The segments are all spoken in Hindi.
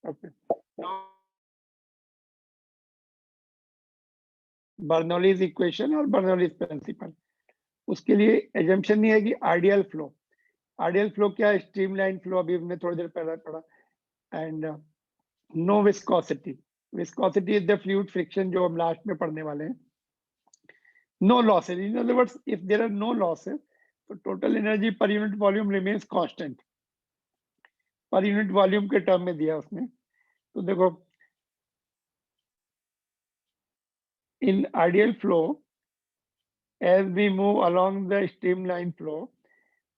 ओके, बर्नौलीज इक्वेशन और बर्नौलीज प्रिंसिपल, उसके लिए एजम्पशन नहीं है कि आइडियल फ्लो। आइडियल फ्लो क्या है? स्ट्रीमलाइन फ्लो, अभी हमने थोड़ी देर पहले पढ़ा। And no viscosity, viscosity is the fluid friction, जो हम लास्ट में पढ़ने वाले हैं। No losses, in other words if there are no losses तो total energy per unit volume remains constant. Per unit volume के टर्म में दिया उसने। तो देखो, in ideal flow, as we move along the streamline flow,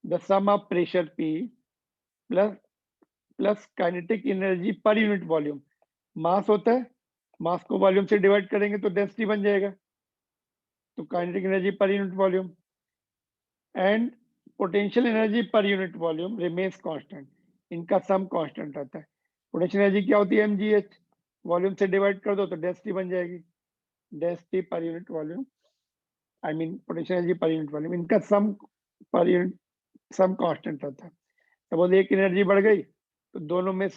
the sum of pressure P plus kinetic energy per unit volume, मास होता है, मास को वॉल्यूम से डिवाइड करेंगे तो डेंसिटी बन जाएगा, तो kinetic energy per unit volume and potential energy per unit volume remains constant, इनका सम कांस्टेंट रहता है। पोटेंशियल एनर्जी क्या होती है? mgh, वॉल्यूम से डिवाइड कर दो तो डेंसिटी बन जाएगी, डेंसिटी पर unit volume, I mean potential energy per unit volume, इनका सम पर यूनिट सम कांस्टेंट रहता है। सपोज एक एनर्जी बढ़ गई तो दोनों में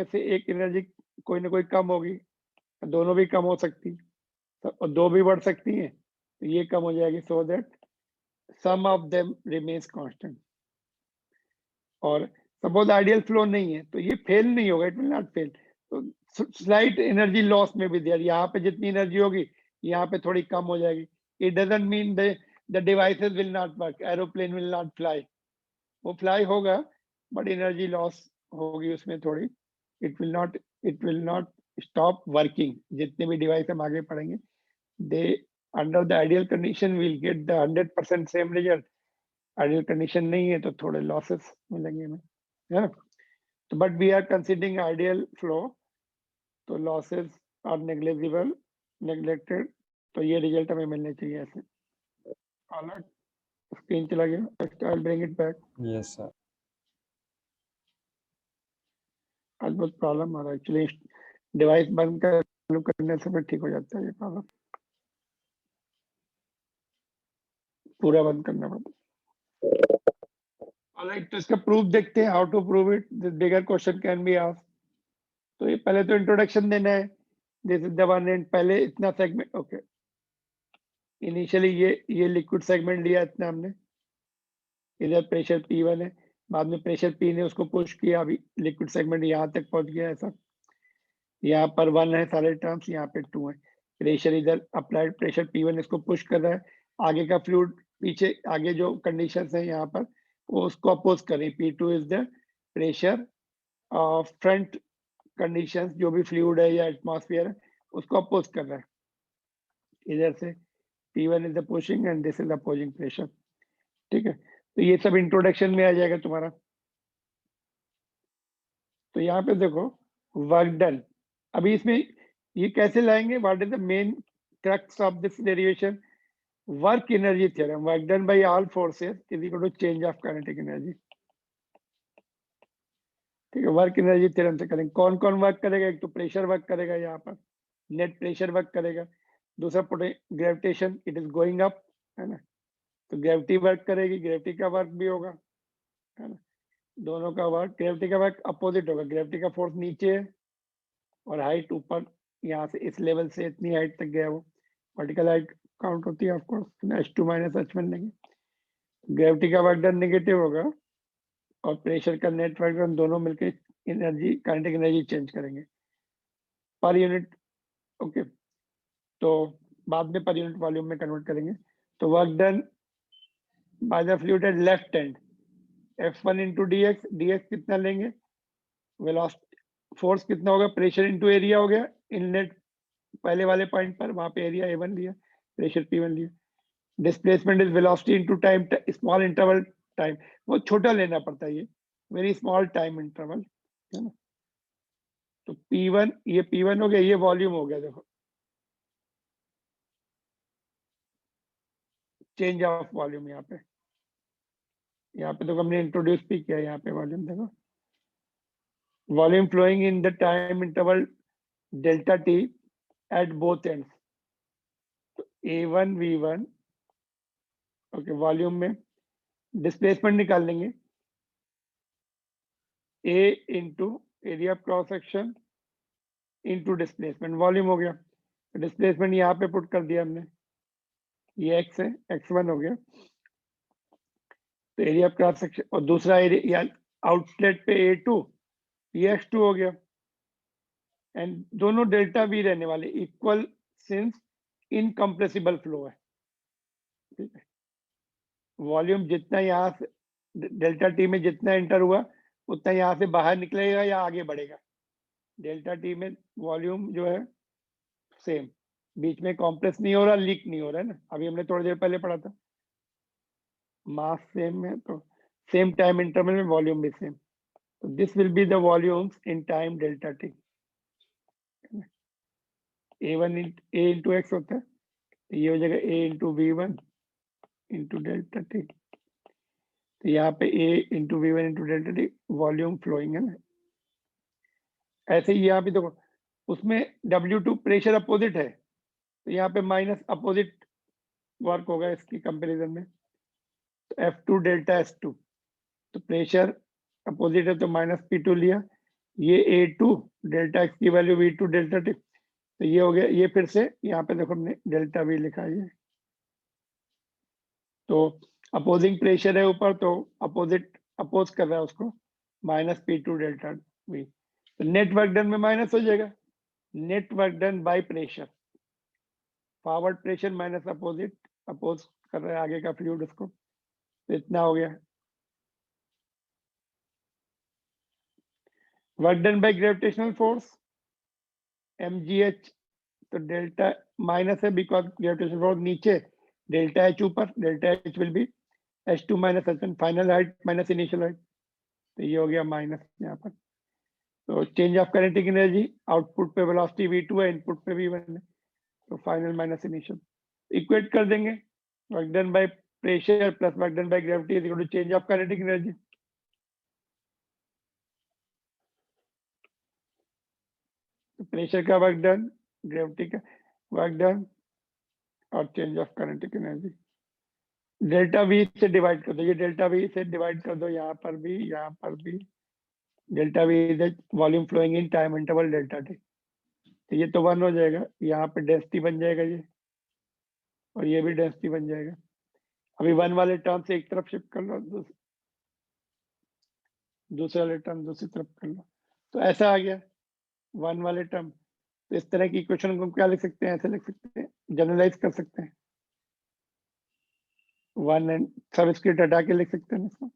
से एक एनर्जी कोई ना कोई कम होगी, दोनों भी कम हो सकती और दो भी बढ़ सकती हैं, तो ये कम हो जाएगी, so that sum of them remains constant. और सपोज आइडियल फ्लो नहीं है तो ये फेल नहीं होगा, इट विल नॉट फेल। तो स्लाइट एनर्जी लॉस में भी देयर, यहाँ पे जितनी एनर्जी होगी यहाँ पे थोड़ी कम हो जाएगी। It doesn't mean the devices will not work, aeroplane will not fly, वो फ्लाई होगा बट एनर्जी लॉस होगी उसमें थोड़ी। It will not stop working. जितने भी डिवाइस हम आगे पढ़ेंगे, they under the ideal condition will get the 100% same result. Ideal condition नहीं है तो थोड़े लॉसेस मिलेंगे हमें, है ना। तो but we are considering ideal flow, तो लॉसेस आर नेग्लेजिबल, नेग्लेक्टेड, तो ये रिजल्ट हमें मिलने चाहिए ऐसे। अलर्ट स्क्रीन चला गया, next I will bring it back. Yes sir. आज बहुत प्रॉब्लम आ रहा है एक्चुअली, डिवाइस बंद कर चालू करने से फिर ठीक हो जाता है ये प्रॉब्लम, पूरा बंद करना पड़ता है। ऑलराइट, तो इसका प्रूफ देखते हैं, how to prove it, this bigger question can be asked. तो ये पहले तो इंट्रोडक्शन देना है, this is the one end, पहले इतना सेगमेंट, ओके। इनिशियली ये लिक्विड सेगमेंट लिया इतना हमने, इधर प्रेशर P1 है, बाद में प्रेशर P ने उसको पुश किया, अभी लिक्विड सेगमेंट यहाँ तक पहुंच गया ऐसा। यहाँ पर 1 है सारे टर्म्स, यहाँ पे 2 है। प्रेशर इधर अप्लाइड प्रेशर P1 इसको पुश कर रहा है, आगे का फ्लूइड पीछे, आगे जो कंडीशंस है यहाँ पर वो उसको अपोज करें। P2 is the pressure front conditions, जो भी फ्लूइड है या एटमॉस्फेयर है उसको अपोज कर रहा है। इधर से P1 is the pushing and this is the opposing pressure, ठीक है। तो ये सब इंट्रोडक्शन में आ जाएगा तुम्हारा। तो यहाँ पे देखो वर्क डन, अभी इसमें ये कैसे लाएंगे, what is the main crux of this derivation? Work energy theorem, work done by all forces is equal to change of kinetic energy, ठीक है। वर्क एनर्जी थ्योरम से करेंगे, कौन कौन वर्क करेगा? एक तो प्रेशर वर्क करेगा, यहाँ पर नेट प्रेशर वर्क करेगा, दूसरा gravitation, it is going up, है ना, तो ग्रेविटी वर्क करेगी, ग्रेविटी का वर्क भी होगा, है ना, दोनों का वर्क। ग्रेविटी का वर्क अपोजिट होगा, ग्रेविटी का फोर्स नीचे है और हाइट ऊपर, यहाँ से इस लेवल से इतनी हाइट तक गया, वो वर्टिकल हाइट काउंट होती है ऑफकोर्स, h2 माइनस h1 लेंगे। ग्रेविटी का वर्क डन नेगेटिव होगा और प्रेशर का नेट वर्क डन, दोनों मिलकर एनर्जी, काइनेटिक एनर्जी चेंज करेंगे पर यूनिट, ओके। तो बाद में पर यूनिट वॉल्यूम में कन्वर्ट करेंगे। तो work done by the fluid at left end, F1 into dx, dx कितना लेंगे? वेलोसिटी, फोर्स कितना होगा? प्रेशर इंटू एरिया हो गया, इनलेट पहले वाले पॉइंट पर, वहां पे एरिया A1 लिया, प्रेशर P1 लिया। Displacement is velocity into time, small interval time, वो छोटा लेना पड़ता है, ये वेरी स्मॉल टाइम इंटरवल, है ना। तो P1, ये P1 हो गया, ये वॉल्यूम हो गया, देखो चेंज ऑफ वॉल्यूम। यहाँ पे तो हमने इंट्रोड्यूस भी किया, यहाँ पे वॉल्यूम देखो, volume flowing in the time interval delta T at both ends. तो A1 V1, ओके, वॉल्यूम में डिस्प्लेसमेंट निकाल लेंगे, A into area of cross section into displacement, volume हो गया। तो डिस्प्लेसमेंट यहाँ पे पुट कर दिया हमने, ये x है, x1 हो गया। तो एरिया ऑफ क्रॉस सेक्शन, और दूसरा एरिया आउटलेट पे A2, ये x2 हो गया। एंड दोनों डेल्टा वी रहने वाले इक्वल, सिंस इनकम्प्रेसिबल फ्लो है, ठीक है। वॉल्यूम जितना यहाँ से डेल्टा टी में जितना एंटर हुआ उतना यहाँ से बाहर निकलेगा या आगे बढ़ेगा। डेल्टा टी में वॉल्यूम जो है सेम, बीच में कॉम्प्रेस नहीं हो रहा, लीक नहीं हो रहा है ना, अभी हमने थोड़ी देर पहले पढ़ा था। मास सेम है तो सेम टाइम इंटरवल में वॉल्यूम भी सेम, तो this will be the volumes in time delta T. A1 A into X होता है, तो ये हो जाएगा A into V1 into delta T. तो यहाँ पे A into V1 into delta T volume flowing है ना। ऐसे ही यहाँ पे देखो, उसमें W2 प्रेशर अपोजिट है, तो यहाँ पे माइनस अपोजिट वर्क होगा इसकी कंपैरिजन में। तो F2 डेल्टा S2, तो प्रेशर अपोजिट है तो माइनस P2 लिया, ये A2 डेल्टा एक्स की वैल्यू V2 डेल्टा टी, तो ये हो गया। ये फिर से यहाँ पे देखो हमने डेल्टा V लिखा है, तो अपोजिंग प्रेशर है ऊपर, तो अपोजिट अपोज कर रहा है उसको, माइनस P2 डेल्टा V, तो नेट वर्क डन में माइनस हो जाएगा, net work done by pressure, forward pressure minus opposite, oppose कर रहा है आगे का फ्लूइड उसको, तो इतना हो गया। Work done by gravitational force mgh, तो डेल्टा माइनस है बिकॉज ग्रेविटेशनल फोर्स नीचे, डेल्टा एच ऊपर, delta H will be h2 minus h1, final height minus initial height, तो ये हो गया माइनस यहाँ पर। तो change of kinetic energy, output पे वेलोसिटी v2 है, इनपुट पे v1 है, तो फाइनल माइनस इनिशियल, इक्वेट कर देंगे। Work done by pressure plus work done by gravity is equal to change of kinetic energy. Pressure का वर्क डन, ग्रेविटी का वर्क डन और change of kinetic energy, delta V से डिवाइड कर दो, ये डेल्टा वी से डिवाइड कर दो, यहाँ पर भी, यहाँ पर भी। Delta V is volume flowing in time interval delta T, तो ये तो 1 हो जाएगा, यहाँ पे डेंसिटी बन जाएगा ये, और ये भी डेंसिटी बन जाएगा। अभी 1 वाले टर्म से एक तरफ शिफ्ट कर लो, दूसरे वाले टर्म दूसरी तरफ कर लो, तो ऐसा आ गया 1 वाले टर्म। तो इस तरह की इक्वेशन को क्या लिख सकते हैं, ऐसे लिख सकते हैं, जनरलाइज कर सकते हैं, 1 एंड सब स्क्रिप्ट हटा के लिख सकते हैं इसको।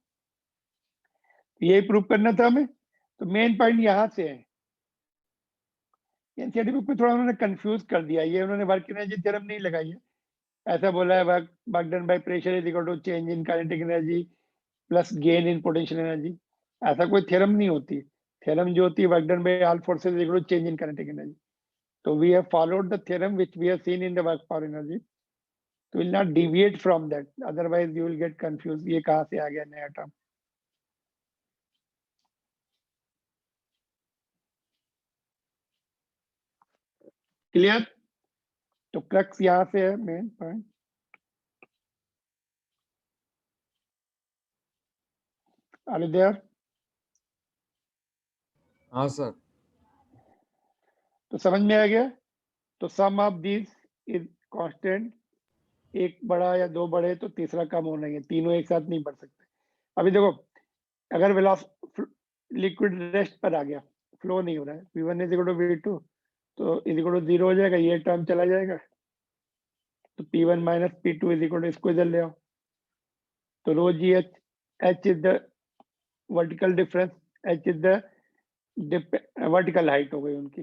यही प्रूव करना था हमें, तो मेन पॉइंट यहाँ से है। एनसीईआरटी बुक में थोड़ा उन्होंने कंफ्यूज कर दिया, ये उन्होंने वर्क एनर्जी थ्योरम नहीं लगाई है, ऐसा बोला है work done by pressure is equal to change in kinetic energy plus gain in potential energy, ऐसा कोई थ्योरम नहीं होती। थ्योरम जो होती है work done by all forces is equal to change in kinetic energy, तो we have followed the theorem which we have seen in the work power energy, तो will not deviate from that, otherwise you will get confuse, ये कहाँ से आ गया नया टर्म। क्लियर, तो क्रक्स यहाँ से है main point. Are you there? हाँ सर। तो समझ में आ गया, तो sum of this is constant, एक बड़ा या दो बड़े तो तीसरा कम होना है, तीनों एक साथ नहीं बढ़ सकते। अभी देखो, अगर लिक्विड रेस्ट पर आ गया, फ्लो नहीं हो रहा है, V1 is equal to V2, तो इज इक्वल टू 0 हो जाएगा, ये टर्म चला जाएगा, तो P1 minus P2 is equal to, इसको इधर ले आओ, तो rho G H, H is the vertical difference, H is the vertical height हो गई उनकी,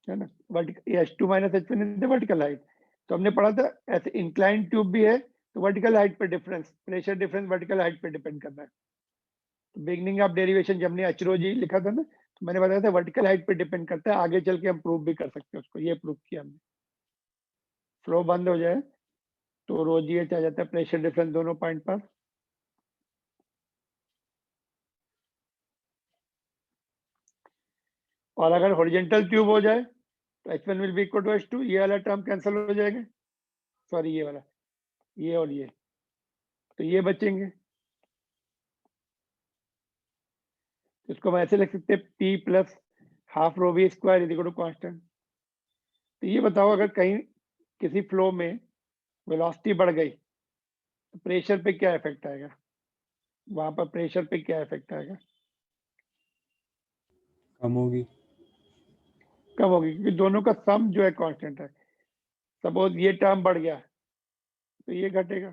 है ना, vertical H2 minus H1 is the vertical height. तो हमने पढ़ा था ऐसे इंक्लाइन ट्यूब भी है, तो वर्टिकल हाइट पे difference, pressure difference vertical height पे डिपेंड करना है। तो बिगनिंग ऑफ डेरिवेशन जब हमने अचरो जी लिखा था ना, तो मैंने बताया था वर्टिकल हाइट पे डिपेंड करता है, आगे चल के हम प्रूव भी कर सकते हैं उसको, ये प्रूव किया हमने। फ्लो बंद हो जाए तो रो जी एच आ जाता है, प्रेशर डिफरेंस दोनों पॉइंट पर। और अगर हॉरिजॉन्टल ट्यूब हो जाए तो H1 will be equal to H2, ये वाला टर्म कैंसिल हो जाएगा, सॉरी ये वाला, ये और ये, तो ये बचेंगे। इसको हम ऐसे लिख सकते हैं P plus half rho V square is equal to constant. तो ये बताओ अगर कहीं किसी फ्लो में वेलोसिटी बढ़ गई तो प्रेशर पे क्या इफेक्ट आएगा, वहां पर प्रेशर पे क्या इफेक्ट आएगा? कम होगी। कम होगी, क्योंकि दोनों का सम जो है कांस्टेंट है। सपोज ये टर्म बढ़ गया तो ये घटेगा।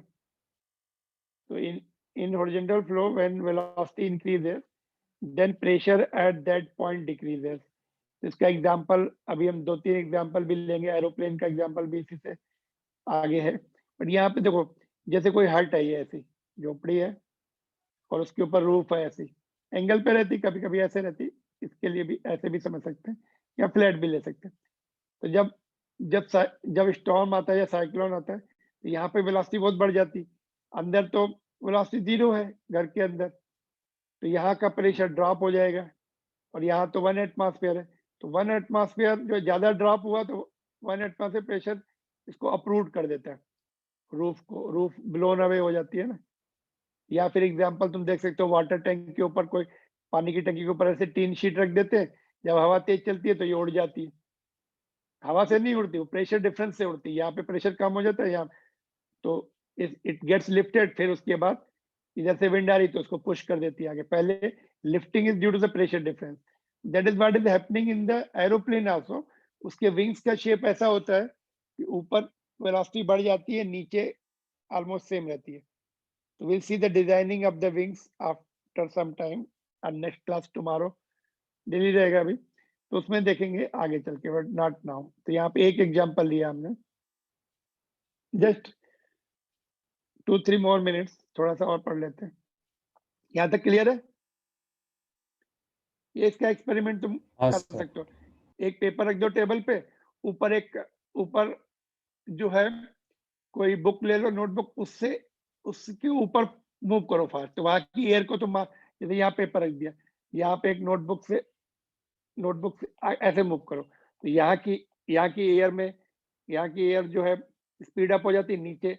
तो in horizontal flow when velocity increases then pressure at that point decreases. इसका एग्जांपल अभी हम 2-3 एग्जांपल भी लेंगे, एरोप्लेन का एग्जांपल भी इसी से आगे है। बट यहाँ पे देखो, जैसे कोई हट है, ये ऐसी झोपड़ी है और उसके ऊपर रूफ है, ऐसी एंगल पे रहती, कभी कभी ऐसे रहती, इसके लिए भी ऐसे भी समझ सकते हैं या फ्लैट भी ले सकते हैं। तो जब स्टॉर्म आता है या साइक्लोन आता है तो यहाँ पे वेलोसिटी बहुत बढ़ जाती, अंदर तो वेलोसिटी 0 है घर के अंदर, तो यहाँ का प्रेशर ड्रॉप हो जाएगा और यहाँ तो 1 एटमॉस्फेयर है। तो 1 एटमॉस्फेयर जो ज्यादा ड्रॉप हुआ तो 1 एटमॉस्फेयर प्रेशर इसको अप्रूव कर देता है, रूफ ब्लोन अवे हो जाती है ना। या फिर एग्जांपल तुम देख सकते हो, वाटर टैंक के ऊपर कोई पानी की टंकी के ऊपर ऐसे टीन शीट रख देते हैं, जब हवा तेज चलती है तो ये उड़ जाती है। हवा से नहीं उड़ती, वो प्रेशर डिफरेंस से उड़ती है। यहाँ पे प्रेशर कम हो जाता है यहाँ, तो इट गेट्स लिफ्टेड, फिर उसके बाद इधर से विंड आ रही तो उसको पुश कर देती है आगे। पहले lifting is due to the pressure difference, that is what is happening in the aeroplane also. उसके विंग्स का शेप ऐसा होता है कि ऊपर वेलोसिटी बढ़ जाती है, नीचे ऑलमोस्ट सेम रहती है। तो we'll see the designing of the wings after some time and next class tomorrow daily रहेगा अभी, तो उसमें देखेंगे आगे चल के, बट नॉट नाउ। तो यहाँ पे एक एग्जांपल लिया हमने, जस्ट 2-3 मोर मिनट्स, थोड़ा सा और पढ़ लेते हैं। यहाँ तक क्लियर है? ये इसका एक्सपेरिमेंट तुम हाँ कर सर। सकते हो। एक पेपर रख दो टेबल पे, ऊपर जो है कोई बुक ले लो, नोटबुक, उससे उसके ऊपर मूव करो फास्ट, तो वहां की एयर को तुम, जैसे यहाँ पेपर रख दिया, यहाँ पे एक नोटबुक से ऐसे मूव करो, तो यहाँ की एयर जो है स्पीड अप हो जाती है, नीचे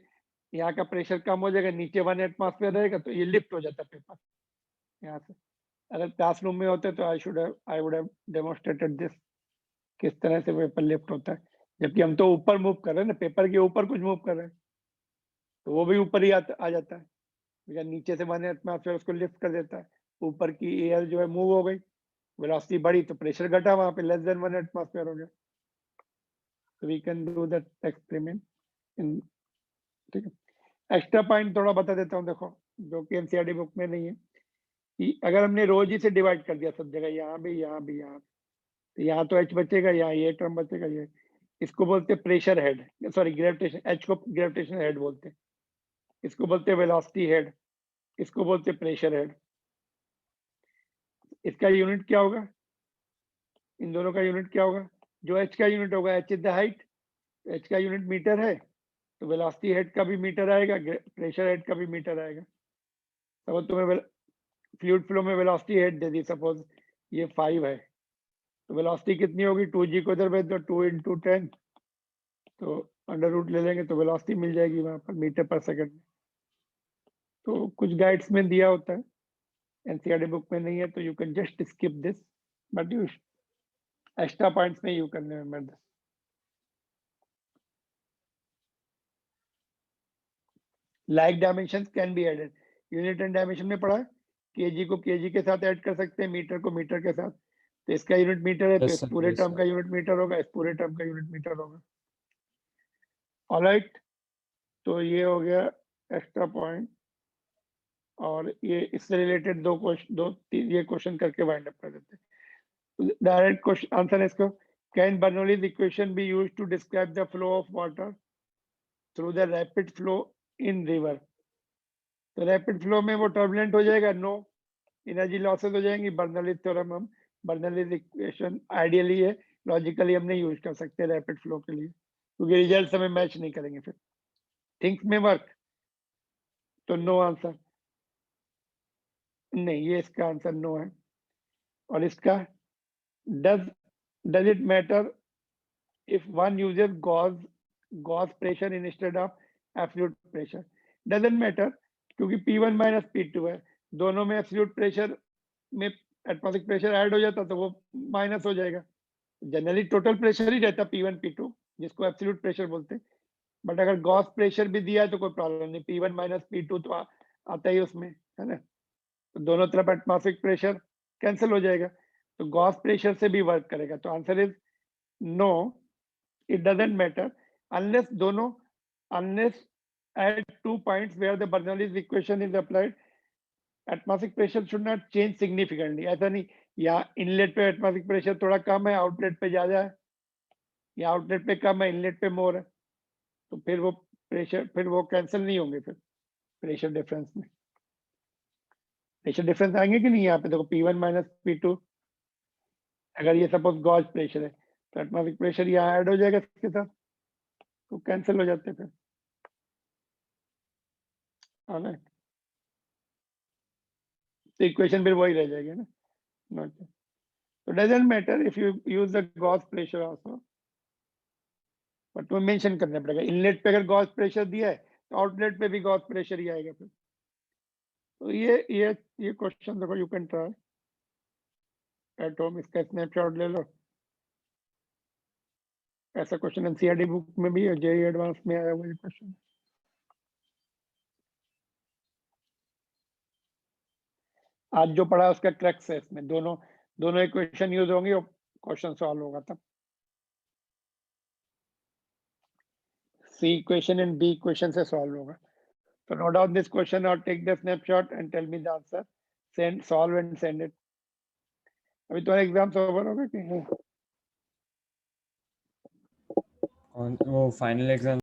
यहाँ का प्रेशर कम हो जाएगा, नीचे 1 एटमॉस्फेयर रहेगा, तो ये लिफ्ट हो जाता है पेपर यहाँ से। अगर क्लासरूम में होते तो I would have demonstrated this, किस तरह से पेपर लिफ्ट होता है, जबकि हम तो ऊपर मूव कर रहे हैं ना, पेपर के ऊपर कुछ मूव कर रहे हैं, तो वो भी ऊपर ही आ जाता है, because नीचे से 1 एटमॉस्फेयर उसको लिफ्ट कर देता है, ऊपर की एयर जो है मूव हो गई, वेलोसिटी बढ़ी तो प्रेशर घटा, वहां पे लेस देन 1 एटमॉस्फेयर हो गया। तो we can do that experiment in, ठीक है। एक्स्ट्रा पॉइंट थोड़ा बता देता हूँ, देखो, जो कि एनसीईआरटी बुक में नहीं है, कि अगर हमने रोज ही से डिवाइड कर दिया सब जगह, यहाँ भी तो यहाँ तो एच बचेगा, यहाँ ये टर्म बचेगा, ये इसको बोलते हैं pressure head, sorry gravitation, H को ग्रेविटेशन हेड बोलते हैं, इसको बोलते हैं वेलोसिटी हेड, इसको बोलते हैं प्रेशर हेड। इसका यूनिट क्या होगा, इन दोनों का यूनिट क्या होगा? जो एच का यूनिट होगा, H is the height, H का यूनिट मीटर है, तो वेलोसिटी हेड का भी मीटर आएगा, प्रेशर हेड का भी मीटर आएगा। सपोज तुम्हें फ्लूइड फ्लो में velocity head they the, suppose ये 5 है, तो वेलोसिटी कितनी होगी, 2g को इधर भेज दो, 2 × 10, तो अंडर रूट ले लेंगे तो वेलोसिटी मिल जाएगी वहां पर मीटर पर सेकंड में। तो कुछ गाइड्स में दिया होता है, एनसीईआरटी बुक में नहीं है, तो you can just skip this, but you extra points में you can remember this. Like dimension can be added, unit and dimension में पढ़ा है, केजी को केजी के साथ ऐड कर सकते हैं, मीटर को मीटर के साथ, तो इसका यूनिट मीटर है, तो यस इस सर, पूरे यस टर्म सर। का यूनिट मीटर होगा, इस पूरे टर्म का यूनिट मीटर होगा। ऑलराइट, तो ये हो गया एक्स्ट्रा पॉइंट, और ये इससे रिलेटेड दो तीन ये क्वेश्चन करके वाइंड अप कर देते हैं। डायरेक्ट क्वेश्चन आंसर है इसको, can Bernoulli's equation be used to describe the flow of water through the rapid flow in river? तो रैपिड फ्लो में वो टर्बुलेंट हो जाएगा, नो, एनर्जी लॉसेस हो जाएंगी। बर्नौलीज थ्योरम हम, बर्नौलीज इक्वेशन आइडियली है, लॉजिकली हम नहीं यूज कर सकते रैपिड फ्लो के लिए, क्योंकि रिजल्ट हमें मैच नहीं करेंगे फिर। थिंग्स में वर्क, तो नो आंसर, नहीं, ये इसका आंसर नो है। और इसका does it matter if one uses gauge pressure instead of absolute pressure? doesn't matter, क्योंकि P1 - P2 है, दोनों में एब्सोल्यूट प्रेशर में एटमॉस्फेरिक प्रेशर ऐड हो जाता तो वो माइनस हो जाएगा। जनरली टोटल प्रेशर ही रहता P1 P2 जिसको एब्सोल्यूट प्रेशर बोलते हैं, बट अगर गॉस प्रेशर भी दिया है तो कोई प्रॉब्लम नहीं, P1 माइनस P2 तो आता ही उसमें, है ना। तो दोनों तरफ एटमॉस्फेरिक प्रेशर कैंसिल हो जाएगा, तो गॉस प्रेशर से भी वर्क करेगा। तो answer is no, it doesn't matter unless at 2 points where the Bernoulli's equation is applied, atmospheric pressure should not change significantly। ऐसा नहीं या इनलेट पे एटमॉस्फेरिक प्रेशर थोड़ा कम है, आउटलेट पे ज्यादा है, या आउटलेट पे कम है, इनलेट पे मोर है, तो फिर वो कैंसिल नहीं होंगे। फिर प्रेशर डिफरेंस में प्रेशर डिफरेंस आएंगे कि नहीं? यहाँ पे देखो P1 माइनस P2, अगर ये सपोज गॉज प्रेशर है तो एटमॉस्फेरिक प्रेशर यहाँ ऐड हो जाएगा इसके साथ, तो कैंसिल हो जाते हैं फिर, है ना। तो इक्वेशन फिर वही रह जाएगी ना, नॉट। तो doesn't matter if you use the Gauss pressure also, but तुम्हें मेंशन करना पड़ेगा। इनलेट पे अगर गॉस प्रेशर दिया है तो आउटलेट पे भी गॉस प्रेशर ही आएगा फिर। तो ये क्वेश्चन देखो, you can try at home, इसका स्नैपशॉट ले लो। ऐसा क्वेश्चन एनसीईआरटी बुक में भी है, जेईई एडवांस में आया हुआ ये क्वेश्चन। आज जो पढ़ा उसका क्रक्स है इसमें, दोनों इक्वेशन यूज होंगी और क्वेश्चन सॉल्व होगा तब। सी इक्वेशन एंड बी इक्वेशन से सॉल्व होगा। So note down this question or take the snapshot and tell me the answer. Solve and send it. अभी तुम्हारे एग्जाम्स ओवर हो गए कि नहीं? वो फाइनल एग्जाम